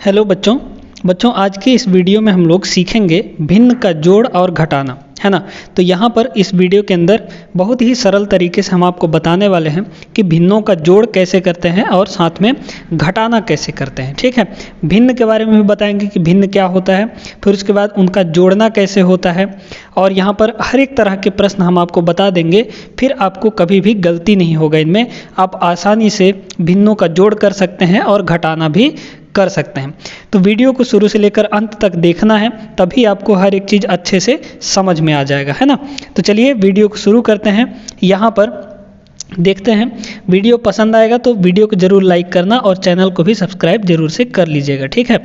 Hello बच्चों आज के इस वीडियो में हम लोग सीखेंगे भिन्न का जोड़ और घटाना, है ना। तो यहाँ पर इस वीडियो के अंदर बहुत ही सरल तरीके से हम आपको बताने वाले हैं कि भिन्नों का जोड़ कैसे करते हैं और साथ में घटाना कैसे करते हैं। ठीक है, भिन्न के बारे में भी बताएंगे कि भिन्न क्या होता है, फिर उसके बाद उनका जोड़ना कैसे होता है, और यहाँ पर हर एक तरह के प्रश्न हम आपको बता देंगे। फिर आपको कभी भी गलती नहीं होगा इनमें, आप आसानी से भिन्नों का जोड़ कर सकते हैं और घटाना भी कर सकते हैं। तो वीडियो को शुरू से लेकर अंत तक देखना है, तभी आपको हर एक चीज़ अच्छे से समझ में आ जाएगा, है ना। तो चलिए वीडियो को शुरू करते हैं। यहाँ पर देखते हैं, वीडियो पसंद आएगा तो वीडियो को ज़रूर लाइक करना और चैनल को भी सब्सक्राइब जरूर से कर लीजिएगा। ठीक है,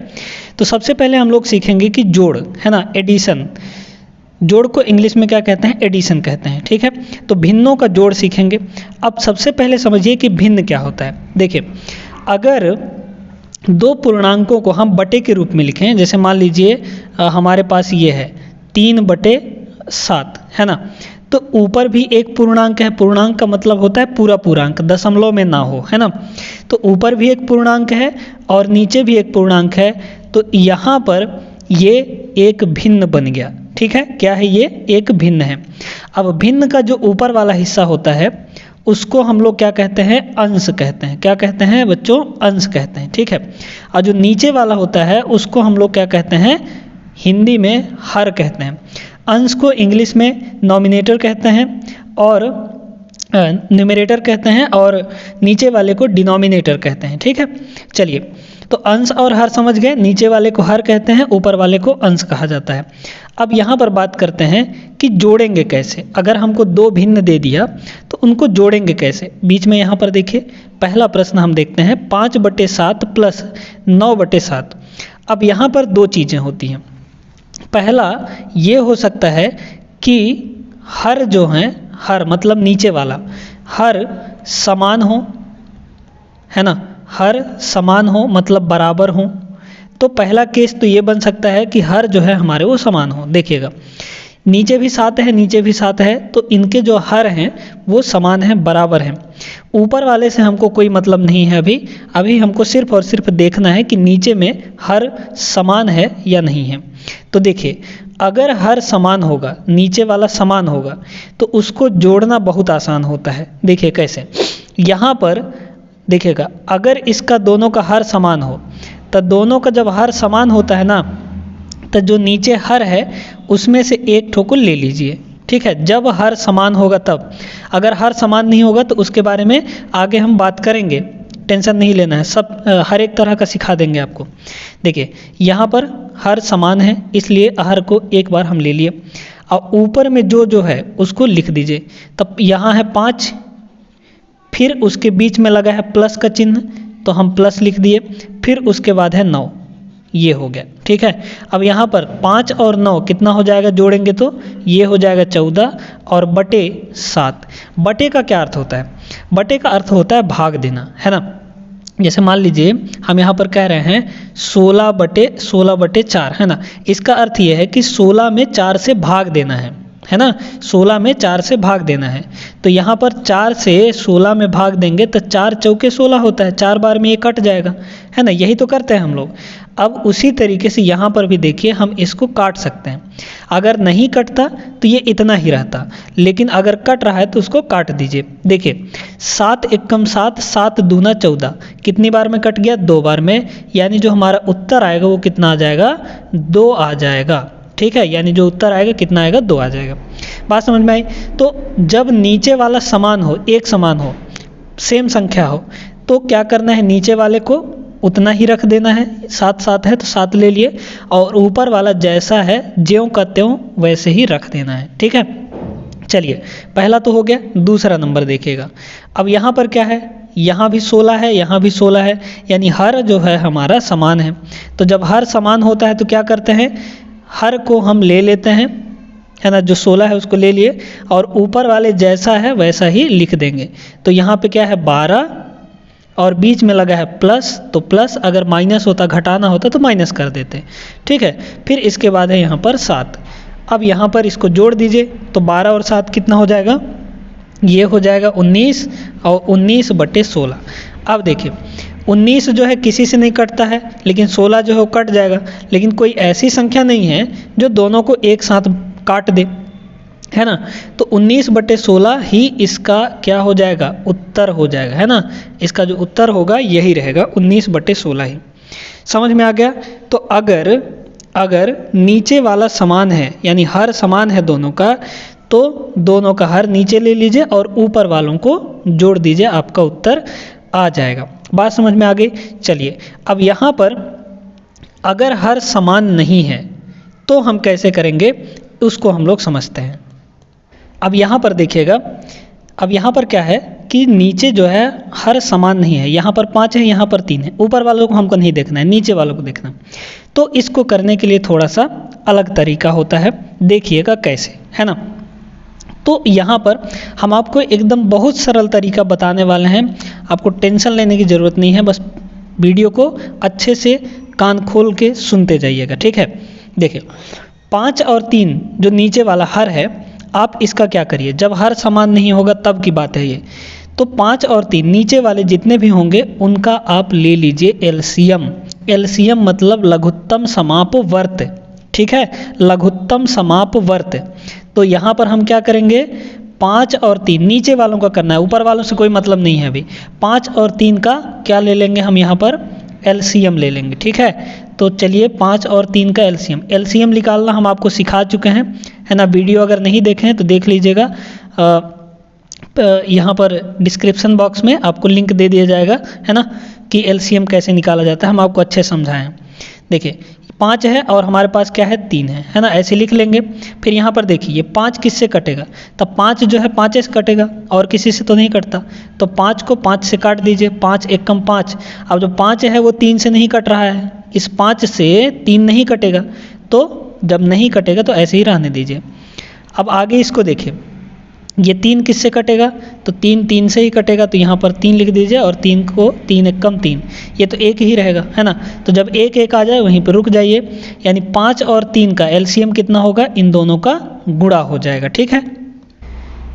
तो सबसे पहले हम लोग सीखेंगे कि जोड़, है ना, एडिशन। जोड़ को इंग्लिश में क्या कहते हैं? एडिशन कहते हैं। ठीक है, तो भिन्नों का जोड़ सीखेंगे। अब सबसे पहले समझिए कि भिन्न क्या होता है। देखिए, अगर दो पूर्णांकों को हम बटे के रूप में लिखें, जैसे मान लीजिए हमारे पास ये है 3/7, है ना। तो ऊपर भी एक पूर्णांक है, पूर्णांक का मतलब होता है पूरा पूर्णांक, दशमलव में ना हो, है ना। तो ऊपर भी एक पूर्णांक है और नीचे भी एक पूर्णांक है, तो यहाँ पर ये एक भिन्न बन गया। ठीक है, क्या है ये? एक भिन्न है। अब भिन्न का जो ऊपर वाला हिस्सा होता है उसको हम लोग क्या कहते हैं? अंश कहते हैं। क्या कहते हैं बच्चों? अंश कहते हैं। ठीक है, और जो नीचे वाला होता है उसको हम लोग क्या कहते हैं? हिंदी में हर कहते हैं। अंश को इंग्लिश में नॉमिनेटर कहते हैं और न्यूमरेटर कहते हैं, और नीचे वाले को डिनोमिनेटर कहते हैं। ठीक है, चलिए, तो अंश और हर समझ गए। नीचे वाले को हर कहते हैं, ऊपर वाले को अंश कहा जाता है। अब यहाँ पर बात करते हैं कि जोड़ेंगे कैसे। अगर हमको दो भिन्न दे दिया तो उनको जोड़ेंगे कैसे। बीच में यहाँ पर देखिए, पहला प्रश्न हम देखते हैं 5/7 प्लस 9/7। अब यहाँ पर दो चीज़ें होती हैं। पहला ये हो सकता है कि हर जो हैं, हर मतलब नीचे वाला हर समान हो, है ना, हर समान हो मतलब बराबर हो। तो पहला केस तो ये बन सकता है कि हर जो है हमारे वो समान हो। देखिएगा, नीचे भी 7 है, नीचे भी 7 है, तो इनके जो हर हैं वो समान हैं, बराबर हैं। ऊपर वाले से हमको कोई मतलब नहीं है। अभी हमको सिर्फ और सिर्फ देखना है कि नीचे में हर समान है या नहीं है। तो देखिए, अगर हर समान होगा, नीचे वाला समान होगा, तो उसको जोड़ना बहुत आसान होता है। देखिए कैसे, यहाँ पर देखिएगा, अगर इसका दोनों का हर समान हो तो दोनों का जब हर समान होता है ना, तो जो नीचे हर है उसमें से एक ठो को ले लीजिए। ठीक है, जब हर समान होगा तब। अगर हर समान नहीं होगा तो उसके बारे में आगे हम बात करेंगे, टेंशन नहीं लेना है, सब हर एक तरह का सिखा देंगे आपको। देखिए, यहाँ पर हर समान है, इसलिए हर को एक बार हम ले लिए, और ऊपर में जो है उसको लिख दीजिए। तब यहाँ है 5, फिर उसके बीच में लगा है प्लस का चिन्ह, तो हम प्लस लिख दिए, फिर उसके बाद है 9, ये हो गया। ठीक है, अब यहाँ पर 5 और 9 कितना हो जाएगा जोड़ेंगे तो ये हो जाएगा 14 और बटे 7। बटे का क्या अर्थ होता है? बटे का अर्थ होता है भाग देना, है ना। जैसे मान लीजिए हम यहाँ पर कह रहे हैं 16/4, है ना। इसका अर्थ ये है कि 16 में 4 से भाग देना है ना। 16 में 4 से भाग देना है। तो यहाँ पर 4 से 16 में भाग देंगे तो 4 चौके 16 होता है, 4 बार में ये कट जाएगा, है ना। यही तो करते हैं हम लोग। अब उसी तरीके से यहाँ पर भी देखिए, हम इसको काट सकते हैं। अगर नहीं कटता तो ये इतना ही रहता, लेकिन अगर कट रहा है तो उसको काट दीजिए। देखिए, 7 एकम 7, 7 दूना 14, कितनी बार में कट गया? 2 बार में, यानी जो हमारा उत्तर आएगा वो कितना आ जाएगा? 2 आ जाएगा। ठीक है, यानी जो उत्तर आएगा कितना आएगा? 2 आ जाएगा। बात समझ में आई? तो जब नीचे वाला समान हो, एक समान हो, सेम संख्या हो, तो क्या करना है? नीचे वाले को उतना ही रख देना है। 7 है तो 7 ले लिए, और ऊपर वाला जैसा है ज्यों का त्यों वैसे ही रख देना है। ठीक है, चलिए, पहला तो हो गया। दूसरा नंबर देखिएगा, अब यहाँ पर क्या है? यहाँ भी 16 है, यहाँ भी 16 है, यानी हर जो है हमारा समान है। तो जब हर समान होता है तो क्या करते हैं? हर को हम ले लेते हैं, है ना। जो 16 है उसको ले लिए, और ऊपर वाले जैसा है वैसा ही लिख देंगे। तो यहाँ पे क्या है? 12, और बीच में लगा है प्लस, तो प्लस, अगर माइनस होता, घटाना होता तो माइनस कर देते। ठीक है, फिर इसके बाद है यहाँ पर 7। अब यहाँ पर इसको जोड़ दीजिए, तो 12 और 7 कितना हो जाएगा? ये हो जाएगा 19, और 19/16। अब देखिए 19 जो है किसी से नहीं कटता है, लेकिन 16 जो है वो कट जाएगा, लेकिन कोई ऐसी संख्या नहीं है जो दोनों को एक साथ काट दे, है ना। तो 19/16 ही इसका क्या हो जाएगा, उत्तर हो जाएगा, है ना। इसका जो उत्तर होगा यही रहेगा 19/16 ही। समझ में आ गया। तो अगर नीचे वाला समान है, यानी हर समान है दोनों का, तो दोनों का हर नीचे ले लीजिए और ऊपर वालों को जोड़ दीजिए, आपका उत्तर आ जाएगा। बात समझ में आ गई। चलिए अब यहाँ पर अगर हर समान नहीं है तो हम कैसे करेंगे, उसको हम लोग समझते हैं। अब यहाँ पर देखिएगा, अब यहाँ पर क्या है कि नीचे जो है हर समान नहीं है, यहाँ पर 5 है, यहाँ पर 3 है, ऊपर वालों को हमको नहीं देखना है, नीचे वालों को देखना। तो इसको करने के लिए थोड़ा सा अलग तरीका होता है, देखिएगा कैसे, है ना। तो यहाँ पर हम आपको एकदम बहुत सरल तरीका बताने वाले हैं, आपको टेंशन लेने की ज़रूरत नहीं है, बस वीडियो को अच्छे से कान खोल के सुनते जाइएगा, ठीक है। देखिए 5 और 3 जो नीचे वाला हर है, आप इसका क्या करिए, जब हर समान नहीं होगा तब की बात है ये। तो 5 और 3 नीचे वाले जितने भी होंगे उनका आप ले लीजिए एलसीएम। एलसीएम मतलब लघुत्तम समापवर्त, ठीक है, लघुत्तम समापवर्त। तो यहाँ पर हम क्या करेंगे, 5 और 3 नीचे वालों का करना है, ऊपर वालों से कोई मतलब नहीं है अभी। 5 और 3 का क्या ले लेंगे हम, यहाँ पर एलसीएम ले लेंगे, ठीक है। तो चलिए 5 और 3 का एलसीएम निकालना हम आपको सिखा चुके हैं, है ना। वीडियो अगर नहीं देखे हैं तो देख लीजिएगा, यहाँ पर डिस्क्रिप्शन बॉक्स में आपको लिंक दे दिया जाएगा, है ना, कि एलसीएम कैसे निकाला जाता है, हम आपको अच्छे समझाएं। देखिए 5 है और हमारे पास क्या है 3 है ना, ऐसे लिख लेंगे। फिर यहाँ पर देखिए ये 5 किससे कटेगा, तब 5 जो है 5 से कटेगा और किसी से तो नहीं कटता, तो 5 को 5 से काट दीजिए, 5 × 5। अब जो 5 है वो 3 से नहीं कट रहा है, इस 5 से 3 नहीं कटेगा, तो जब नहीं कटेगा तो ऐसे ही रहने दीजिए। अब आगे इसको देखिए, ये 3 किससे कटेगा, तो 3 से ही कटेगा, तो यहाँ पर 3 लिख दीजिए और 3 को 3 × 3, ये तो 1 ही रहेगा, है ना। तो जब 1 आ जाए वहीं पर रुक जाइए, यानी 5 और 3 का एलसीएम कितना होगा, इन दोनों का गुणा हो जाएगा, ठीक है।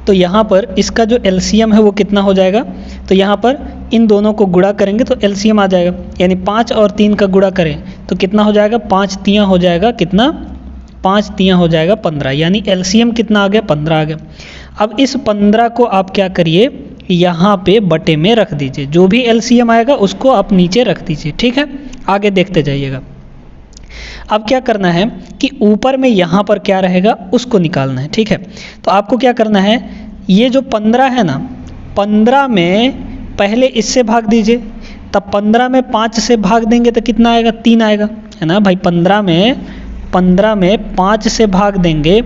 तो यहाँ पर इसका जो एलसीएम है वो कितना हो जाएगा, तो यहाँ पर इन दोनों को गुणा करेंगे तो एलसीएम आ जाएगा, यानी 5 और 3 का गुणा करें तो कितना हो जाएगा, 5 × 3 हो जाएगा, कितना 5 × 3 हो जाएगा 15, यानी एलसीएम कितना आ गया, 15 आ गया। अब इस 15 को आप क्या करिए, यहाँ पे बटे में रख दीजिए, जो भी एलसीएम आएगा उसको आप नीचे रख दीजिए, ठीक है। आगे देखते जाइएगा। अब क्या करना है कि ऊपर में यहाँ पर क्या रहेगा उसको निकालना है, ठीक है। तो आपको क्या करना है, ये जो 15 है ना, 15 में पहले इससे भाग दीजिए, तब 15 में 5 से भाग देंगे तो कितना आएगा, 3 आएगा, है ना भाई। 15 में 5 से भाग देंगे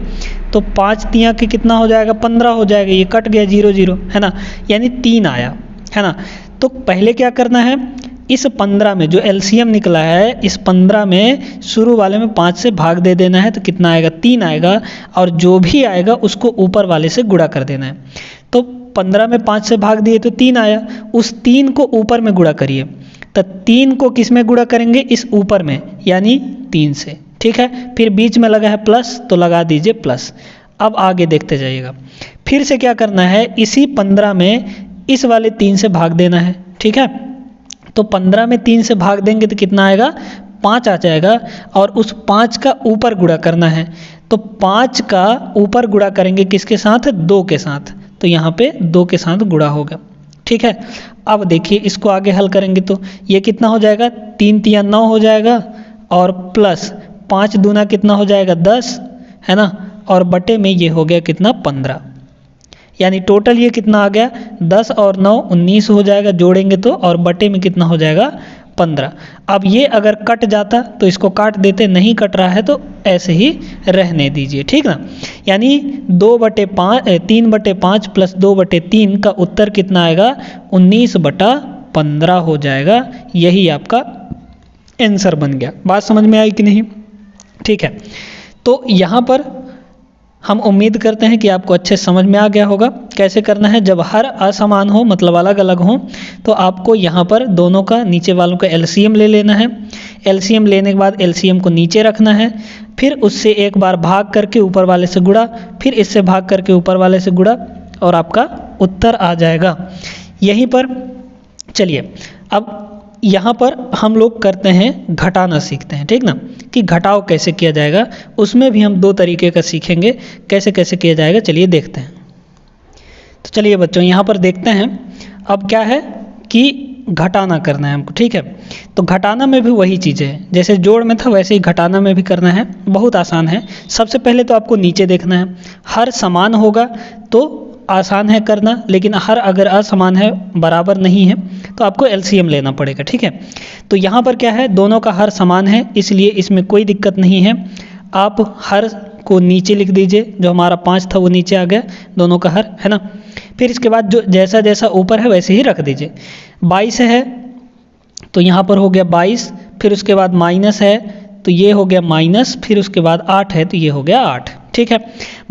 तो 5 × 3 के कितना हो जाएगा, 15 हो जाएगा, ये कट गया 0 0, है ना, यानी 3 आया, है ना। तो पहले क्या करना है, इस 15 में जो एलसीएम निकला है, इस 15 में शुरू वाले में 5 से भाग दे देना है, तो कितना आएगा, 3 आएगा, और जो भी आएगा उसको ऊपर वाले से गुणा कर देना है। तो 15 में 5 से भाग दिए तो 3 आया, उस 3 को ऊपर में गुणा करिए, तो 3 को किस में गुणा करेंगे, इस ऊपर में, यानी 3 से, ठीक है। फिर बीच में लगा है प्लस, तो लगा दीजिए प्लस। अब आगे देखते जाइएगा, फिर से क्या करना है, इसी 15 में इस वाले 3 से भाग देना है, ठीक है। तो 15 में 3 से भाग देंगे तो कितना आएगा, 5 आ जाएगा, और उस 5 का ऊपर गुणा करना है, तो 5 का ऊपर गुणा करेंगे किसके साथ, 2 के साथ, तो यहाँ पे 2 के साथ गुणा होगा, ठीक है। अब देखिए इसको आगे हल करेंगे तो ये कितना हो जाएगा, 3 × 3 = 9 हो जाएगा, और प्लस 5 दूना कितना हो जाएगा, 10, है ना, और बटे में ये हो गया कितना, 15, यानी टोटल ये कितना आ गया, 10 और 9 19 हो जाएगा, जोड़ेंगे तो, और बटे में कितना हो जाएगा, 15। अब ये अगर कट जाता तो इसको काट देते, नहीं कट रहा है तो ऐसे ही रहने दीजिए, ठीक ना। यानी 3/5 प्लस 2/3 का उत्तर कितना आएगा, 19/15 हो जाएगा। यही आपका आंसर बन गया। बात समझ में आई कि नहीं, ठीक है। तो यहाँ पर हम उम्मीद करते हैं कि आपको अच्छे समझ में आ गया होगा कैसे करना है। जब हर असमान हो, मतलब अलग अलग हो, तो आपको यहाँ पर दोनों का, नीचे वालों का एलसीएम ले लेना है। एलसीएम लेने के बाद एलसीएम को नीचे रखना है, फिर उससे एक बार भाग करके ऊपर वाले से गुणा, फिर इससे भाग करके ऊपर वाले से गुणा, और आपका उत्तर आ जाएगा। यहीं पर चलिए अब यहाँ पर हम लोग करते हैं घटाना सीखते हैं, ठीक ना, कि घटाव कैसे किया जाएगा। उसमें भी हम दो तरीके का सीखेंगे, कैसे कैसे किया जाएगा चलिए देखते हैं। तो चलिए बच्चों यहाँ पर देखते हैं, अब क्या है कि घटाना करना है हमको, ठीक है। तो घटाना में भी वही चीज़ें हैं, जैसे जोड़ में था वैसे ही घटाना में भी करना है, बहुत आसान है। सबसे पहले तो आपको नीचे देखना है, हर समान होगा तो आसान है करना, लेकिन हर अगर असमान है, बराबर नहीं है, तो आपको एलसीएम लेना पड़ेगा, ठीक है। तो यहाँ पर क्या है, दोनों का हर समान है, इसलिए इसमें कोई दिक्कत नहीं है। आप हर को नीचे लिख दीजिए, जो हमारा 5 था वो नीचे आ गया, दोनों का हर, है ना। फिर इसके बाद जो जैसा जैसा ऊपर है वैसे ही रख दीजिए। 22 है तो यहाँ पर हो गया 22, फिर उसके बाद माइनस है तो ये हो गया माइनस, फिर उसके बाद 8 है तो ये हो गया 8, ठीक है।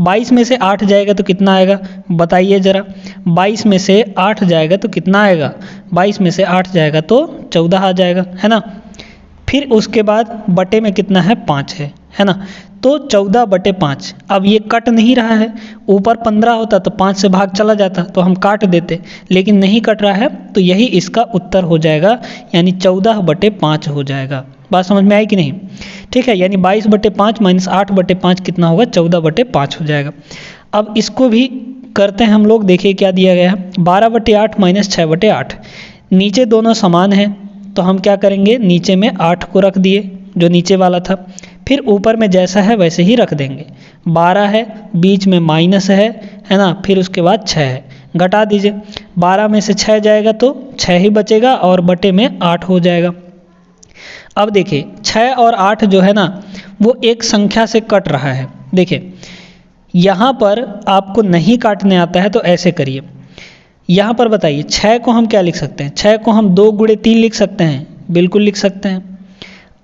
22 में से 8 जाएगा तो कितना आएगा बताइए ज़रा। 22 में से 8 जाएगा तो कितना आएगा, 22 में से 8 जाएगा तो 14 आ जाएगा, है ना। फिर उसके बाद बटे में कितना है 5 है ना। तो 14/5। अब ये कट नहीं रहा है, ऊपर 15 होता तो 5 से भाग चला जाता तो हम काट देते, लेकिन नहीं कट रहा है तो यही इसका उत्तर हो जाएगा, यानी 14/5 हो जाएगा। बात समझ में आई कि नहीं, ठीक है। यानी 22/5 माइनस 8/5 कितना होगा, 14/5 हो जाएगा। अब इसको भी करते हैं हम लोग, देखिए क्या दिया गया है, 12/8 माइनस 6/8। नीचे दोनों समान हैं तो हम क्या करेंगे, नीचे में 8 को रख दिए जो नीचे वाला था, फिर ऊपर में जैसा है वैसे ही रख देंगे। 12 है, बीच में माइनस है ना, फिर उसके बाद 6 है, घटा दीजिए। 12 में से 6 जाएगा तो 6 ही बचेगा और बटे में 8 हो जाएगा। अब देखिए 6 और 8 जो है ना वो एक संख्या से कट रहा है। देखिए यहाँ पर आपको नहीं काटने आता है तो ऐसे करिए, यहाँ पर बताइए 6 को हम क्या लिख सकते हैं, 6 को हम 2 × 3 लिख सकते हैं, बिल्कुल लिख सकते हैं।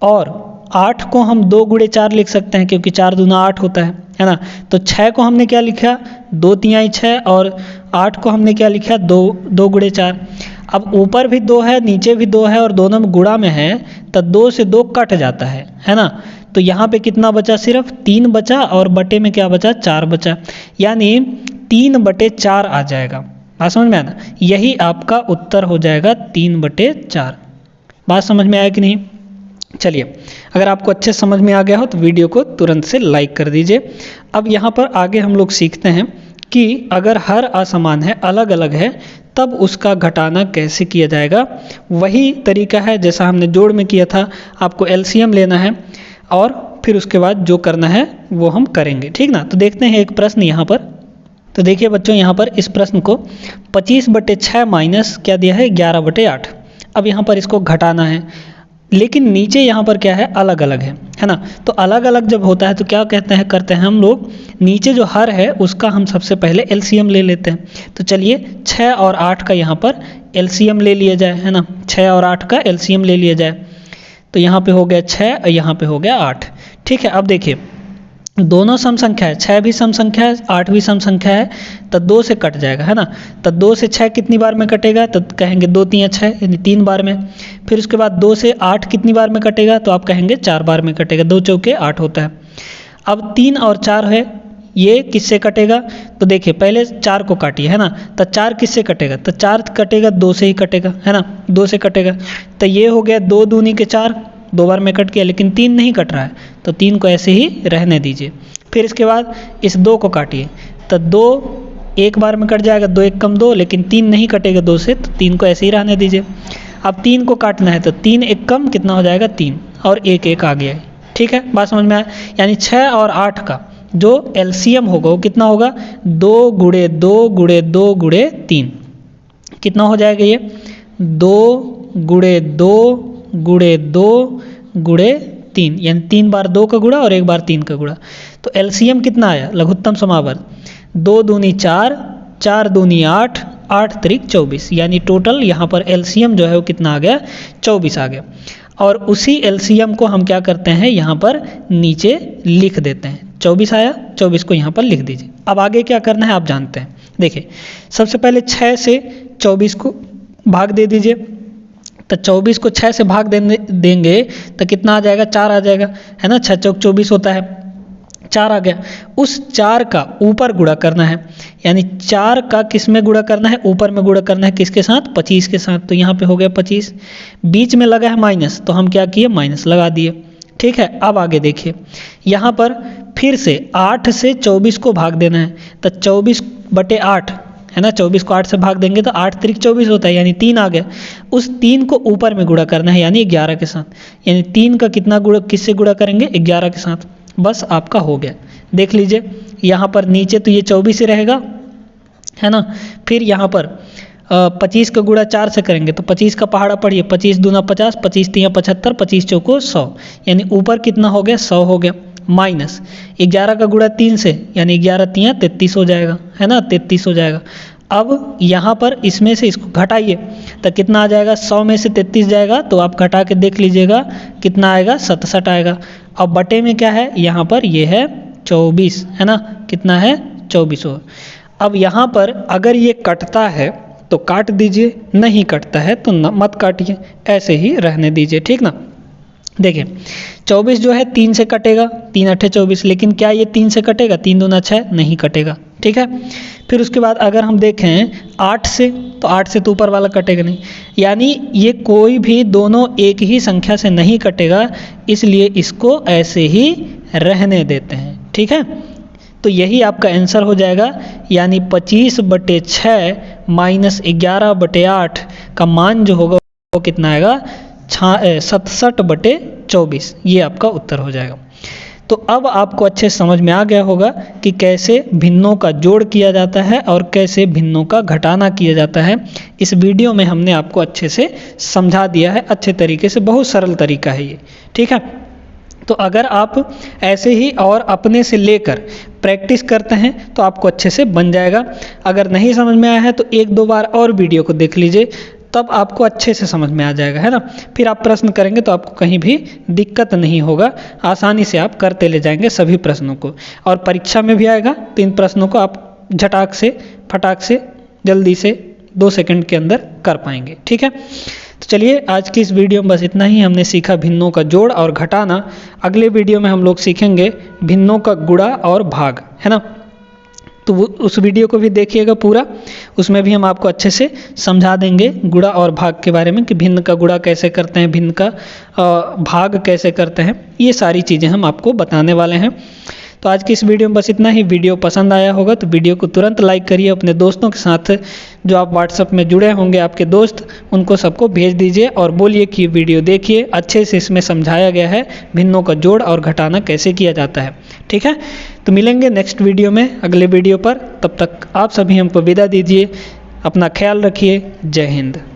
और 8 को हम 2 × 4 लिख सकते हैं, क्योंकि 4 दूना 8 होता है ना। तो 6 को हमने क्या लिखा, 2 × 6, और 8 को हमने क्या लिखा, 2 × 4। अब ऊपर भी 2 है, नीचे भी 2 है और दोनों में गुणा में है, तो 2 से 2 कट जाता है ना। तो यहाँ पे कितना बचा, सिर्फ 3 बचा, और बटे में क्या बचा, 4 बचा, यानी 3/4 आ जाएगा। बात समझ में आया ना, यही आपका उत्तर हो जाएगा 3/4। बात समझ में आया कि नहीं। चलिए अगर आपको अच्छे समझ में आ गया हो तो वीडियो को तुरंत से लाइक कर दीजिए। अब यहाँ पर आगे हम लोग सीखते हैं कि अगर हर असमान है, अलग अलग है, तब उसका घटाना कैसे किया जाएगा। वही तरीका है जैसा हमने जोड़ में किया था, आपको एलसीएम लेना है और फिर उसके बाद जो करना है वो हम करेंगे, ठीक ना। तो देखते हैं एक प्रश्न यहाँ पर। तो देखिए बच्चों यहाँ पर इस प्रश्न को 25/6 माइनस क्या दिया है, 11/8। अब यहाँ पर इसको घटाना है, लेकिन नीचे यहाँ पर क्या है, अलग अलग है ना। तो अलग अलग जब होता है तो क्या कहते हैं, करते हैं हम लोग, नीचे जो हर है उसका हम सबसे पहले एलसीएम ले लेते हैं। तो चलिए 6 और 8 का यहाँ पर एलसीएम ले लिया जाए, है ना। 6 और 8 का एलसीएम ले लिया जाए, तो यहाँ पे हो गया 6 और यहाँ पे हो गया 8, ठीक है। अब देखिए दोनों सम संख्या है, 6 भी सम संख्या है, 8 भी सम संख्या है, तो 2 से कट जाएगा, है ना। तो 2 से 6 कितनी बार में कटेगा, तो कहेंगे 2 × 3 = 6, यानी 3 बार में। फिर उसके बाद 2 से 8 कितनी बार में कटेगा, तो आप कहेंगे 4 बार में कटेगा, 2 × 4 = 8 होता है। अब 3 और 4 है, ये किससे कटेगा, तो देखिए पहले 4 को काटिए, है ना। तो 4 किससे कटेगा, तो 4 कटेगा 2 से ही कटेगा, है ना, 2 से कटेगा। तो ये हो गया 2 दूनी के 4, 2 बार में कट गया, लेकिन 3 नहीं कट रहा है, तो 3 को ऐसे ही रहने दीजिए। फिर इसके बाद इस 2 को काटिए, तो 2 एक बार में कट जाएगा, 2 × 1 = 2, लेकिन 3 नहीं कटेगा 2 से, तो 3 को ऐसे ही रहने दीजिए। अब 3 को काटना है, तो 3 × 1 = कितना हो जाएगा, 3, और 1 1 आ गया है, ठीक है। बात समझ में आया। यानी 6 और 8 का जो एलसीएम होगा वो कितना होगा, 2 × 2 × 2 × 3, कितना हो जाएगा ये, 2 × 2 × 2 × 3, यानी 3 बार 2 का गुणा और 1 बार 3 का गुणा। तो एलसीएम कितना आया, लघुत्तम समावर्त, 2 दूनी 4, 4 दूनी 8, 8 × 24, यानी टोटल यहाँ पर एलसीएम जो है वो कितना आ गया, 24 आ गया। और उसी एलसीएम को हम क्या करते हैं, यहाँ पर नीचे लिख देते हैं। 24 आया, 24 को यहाँ पर लिख दीजिए। अब आगे क्या करना है आप जानते हैं। देखिए सबसे पहले 6 से 24 को भाग दे दीजिए, तो 24 को 6 से भाग देंगे तो कितना आ जाएगा, 4 आ जाएगा, है ना। 6 × 4 = 24 होता है। 4 आ गया। उस 4 का ऊपर गुणा करना है, यानी 4 का किस में गुणा करना है, ऊपर में गुणा करना है, किसके साथ, 25 के साथ। तो यहाँ पे हो गया 25, बीच में लगा है माइनस, तो हम क्या किए, माइनस लगा दिए। ठीक है, अब आगे देखिए, यहाँ पर फिर से 8 से 24 को भाग देना है, तो 24/8 है ना, 24 को 8 से भाग देंगे तो 8 त्रिक 24 होता है, यानी 3 आ गया। उस 3 को ऊपर में गुणा करना है, यानी 11 के साथ, यानी 3 का कितना गुणा, किससे गुणा करेंगे, 11 के साथ। बस आपका हो गया। देख लीजिए यहाँ पर नीचे तो ये 24 ही रहेगा, है ना। फिर यहाँ पर 25 का गुणा 4 से करेंगे तो 25 का पहाड़ा पढ़िए, 25 दूना 50, 25 तियाँ 75, 25 चौको 100, यानी ऊपर कितना हो गया, 100 हो गया। माइनस 11 का गुणा 3 से, यानी 11 तियाँ 33 हो जाएगा, है ना, 33 हो जाएगा। अब यहाँ पर इसमें से इसको घटाइए तो कितना आ जाएगा, 100 में से 33 जाएगा तो आप घटा के देख लीजिएगा कितना आएगा, 67 आएगा। अब बटे में क्या है, यहाँ पर ये है 24, है ना, कितना है, 24 हो। अब यहाँ पर अगर ये कटता है तो काट दीजिए, नहीं कटता है तो मत काटिए, ऐसे ही रहने दीजिए, ठीक ना। देखिए 24 जो है 3 से कटेगा, 3 अट्ठे 24, लेकिन क्या ये 3 से कटेगा, 3 दूना 6, नहीं कटेगा, ठीक है। फिर उसके बाद अगर हम देखें 8 से, तो 8 से तो ऊपर वाला कटेगा नहीं, यानी ये कोई भी दोनों एक ही संख्या से नहीं कटेगा, इसलिए इसको ऐसे ही रहने देते हैं, ठीक है। तो यही आपका आंसर हो जाएगा, यानी 25/6 माइनस 11/8 का मान जो होगा वो कितना आएगा, 67/24, ये आपका उत्तर हो जाएगा। तो अब आपको अच्छे समझ में आ गया होगा कि कैसे भिन्नों का जोड़ किया जाता है और कैसे भिन्नों का घटाना किया जाता है। इस वीडियो में हमने आपको अच्छे से समझा दिया है, अच्छे तरीके से, बहुत सरल तरीका है ये, ठीक है। तो अगर आप ऐसे ही और अपने से लेकर प्रैक्टिस करते हैं तो आपको अच्छे से बन जाएगा। अगर नहीं समझ में आया है तो 1-2 बार और वीडियो को देख लीजिए, तब आपको अच्छे से समझ में आ जाएगा, है ना। फिर आप प्रश्न करेंगे तो आपको कहीं भी दिक्कत नहीं होगा, आसानी से आप करते ले जाएंगे सभी प्रश्नों को, और परीक्षा में भी आएगा तो इन प्रश्नों को आप झटाक से फटाक से जल्दी से 2 सेकंड के अंदर कर पाएंगे, ठीक है। तो चलिए आज की इस वीडियो में बस इतना ही। हमने सीखा भिन्नों का जोड़ और घटाना। अगले वीडियो में हम लोग सीखेंगे भिन्नों का गुणा और भाग, है ना। तो उस वीडियो को भी देखिएगा पूरा, उसमें भी हम आपको अच्छे से समझा देंगे गुणा और भाग के बारे में, कि भिन्न का गुणा कैसे करते हैं, भिन्न का भाग कैसे करते हैं, ये सारी चीज़ें हम आपको बताने वाले हैं। तो आज की इस वीडियो में बस इतना ही। वीडियो पसंद आया होगा तो वीडियो को तुरंत लाइक करिए, अपने दोस्तों के साथ जो आप व्हाट्सएप में जुड़े होंगे आपके दोस्त, उनको सबको भेज दीजिए और बोलिए कि वीडियो देखिए, अच्छे से इसमें समझाया गया है भिन्नों का जोड़ और घटाना कैसे किया जाता है, ठीक है। तो मिलेंगे नेक्स्ट वीडियो में, अगले वीडियो पर। तब तक आप सभी हमको विदा दीजिए, अपना ख्याल रखिए। जय हिंद।